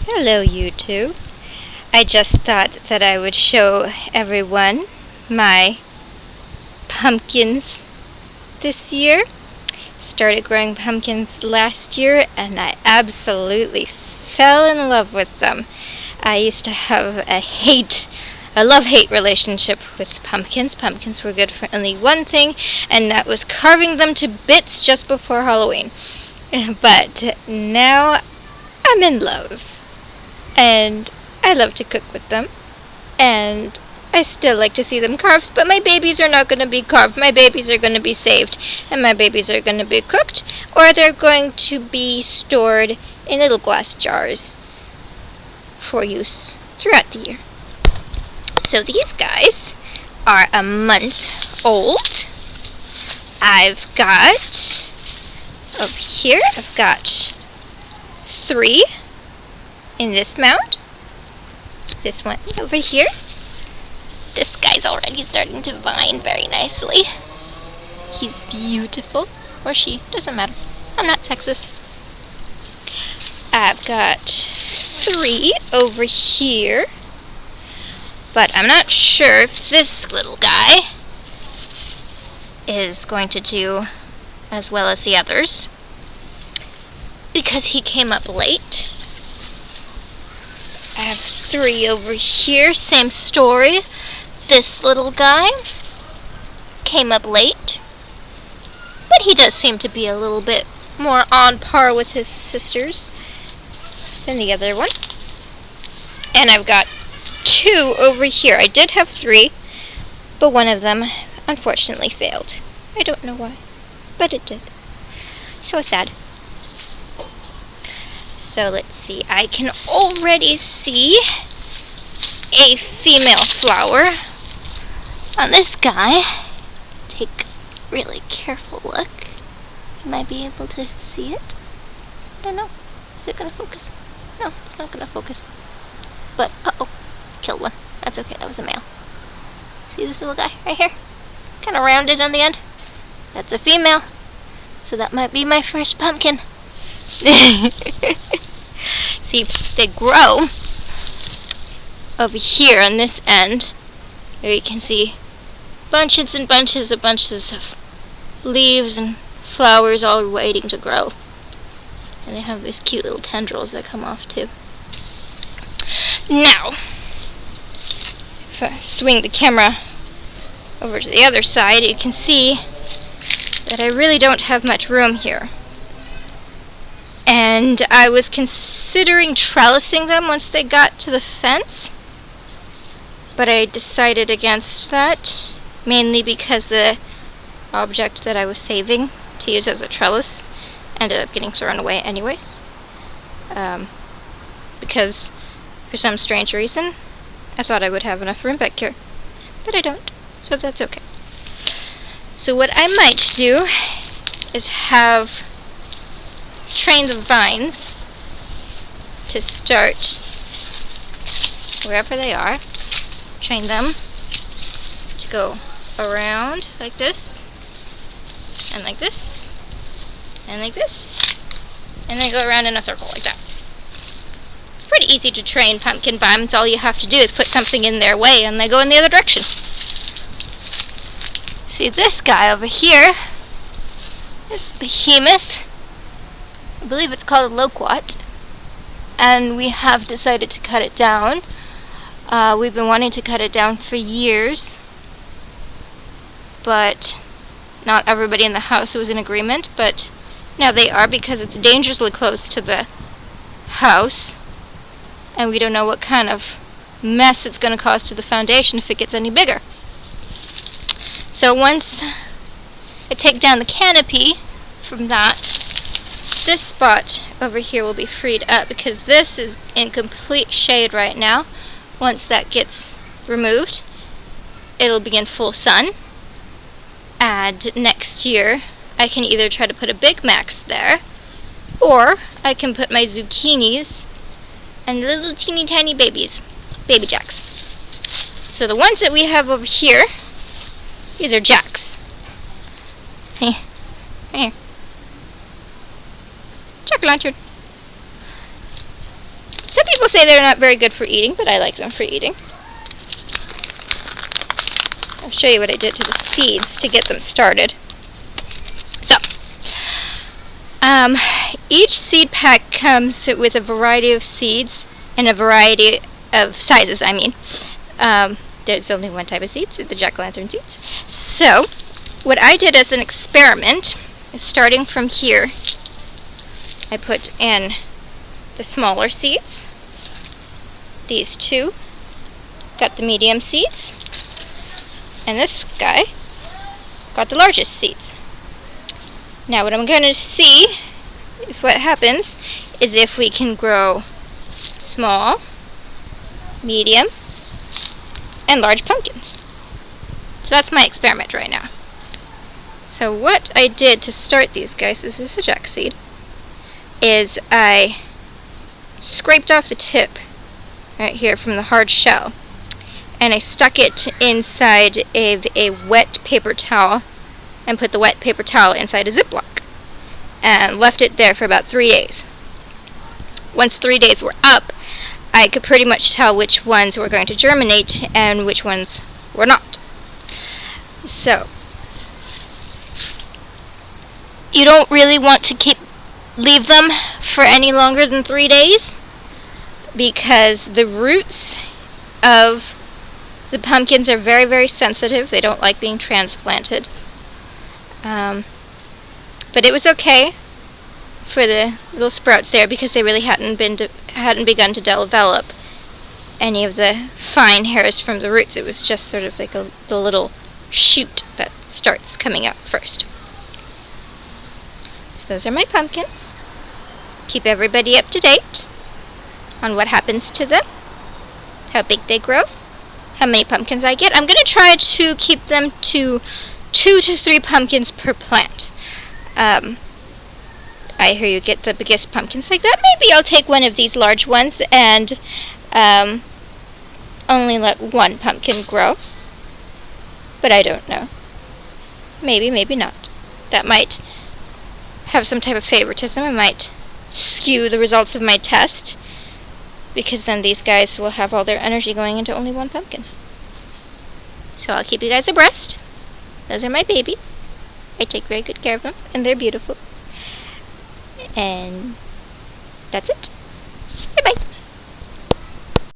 Hello, YouTube. I just thought that I would show everyone my pumpkins this year. Started growing pumpkins last year and I absolutely fell in love with them. I used to have a love-hate relationship with pumpkins. Pumpkins were good for only one thing, and that was carving them to bits just before Halloween. But now I'm in love. And I love to cook with them, and I still like to see them carved, but my babies are not going to be carved. My babies are going to be saved, and my babies are going to be cooked, or they're going to be stored in little glass jars for use throughout the year. So these guys are a month old. I've got, over here, I've got 3 in this mound. This one over here. This guy's already starting to vine very nicely. He's beautiful. Or she. Doesn't matter. I'm not sexist. I've got 3 over here. But I'm not sure if this little guy is going to do as well as the others, because he came up late. I have 3 over here, same story. This little guy came up late, but he does seem to be a little bit more on par with his sisters than the other one. And I've got 2 over here. I did have 3, but one of them unfortunately failed. I don't know why, but it did. So sad. So let's see, I can already see a female flower on this guy. Take a really careful look. You might be able to see it. I don't know. Is it going to focus? No, it's not going to focus. But, uh-oh, killed one. That's okay, that was a male. See this little guy right here? Kind of rounded on the end. That's a female. So that might be my first pumpkin. See, they grow over here on this end. There you can see bunches and bunches of leaves and flowers all waiting to grow. And they have these cute little tendrils that come off too. Now, if I swing the camera over to the other side, you can see that I really don't have much room here. And I was considering trellising them once they got to the fence, but I decided against that, mainly because the object that I was saving to use as a trellis ended up getting thrown away anyways. Because for some strange reason, I thought I would have enough room back here, but I don't, so that's okay. So what I might do is have trains of vines to start wherever they are. Train them to go around like this, and like this, and like this, and then go around in a circle like that. It's pretty easy to train pumpkin vines. All you have to do is put something in their way and they go in the other direction. See this guy over here, this behemoth, I believe it's called a loquat, and we have decided to cut it down. We've been wanting to cut it down for years, but not everybody in the house was in agreement, but now they are, because it's dangerously close to the house, and we don't know what kind of mess it's going to cause to the foundation if it gets any bigger. So once I take down the canopy from that, this spot over here will be freed up, because this is in complete shade right now. Once that gets removed, it'll be in full sun. And next year, I can either try to put a Big Max there, or I can put my zucchinis and the little teeny tiny babies, baby jacks. So the ones that we have over here, these are jacks. Hey, right here. Jack-o'-lantern. Some people People say they're not very good for eating, but I like them for eating. I'll show you what I did to the seeds to get them started. So, each seed pack comes with a variety of seeds and a variety of sizes, I mean. There's only one type of seeds, the jack-o'-lantern seeds. So, what I did as an experiment is starting from here, I put in the smaller seeds, these two, got the medium seeds, and this guy got the largest seeds. Now what I'm going to see if what happens is if we can grow small, medium, and large pumpkins. So that's my experiment right now. So what I did to start these guys, this is a jack seed, is I scraped off the tip right here from the hard shell, and I stuck it inside of a wet paper towel and put the wet paper towel inside a Ziploc and left it there for about 3 days. Once 3 days were up, I could pretty much tell which ones were going to germinate and which ones were not. So, you don't really want to leave them for any longer than 3 days, because the roots of the pumpkins are very, very sensitive. They don't like being transplanted. But it was okay for the little sprouts there because they really hadn't begun to develop any of the fine hairs from the roots. It was just sort of like the little shoot that starts coming out first. So those are my pumpkins. Keep everybody up to date on what happens to them, how big they grow, how many pumpkins I get. I'm going to try to keep them to 2 to 3 pumpkins per plant. I hear you get the biggest pumpkins like that. Maybe I'll take one of these large ones and only let 1 pumpkin grow. But I don't know. Maybe, maybe not. That might have some type of favoritism. It might skew the results of my test, because then these guys will have all their energy going into only 1 pumpkin. So I'll keep you guys abreast. Those are my babies. I take very good care of them, and they're beautiful. And that's it.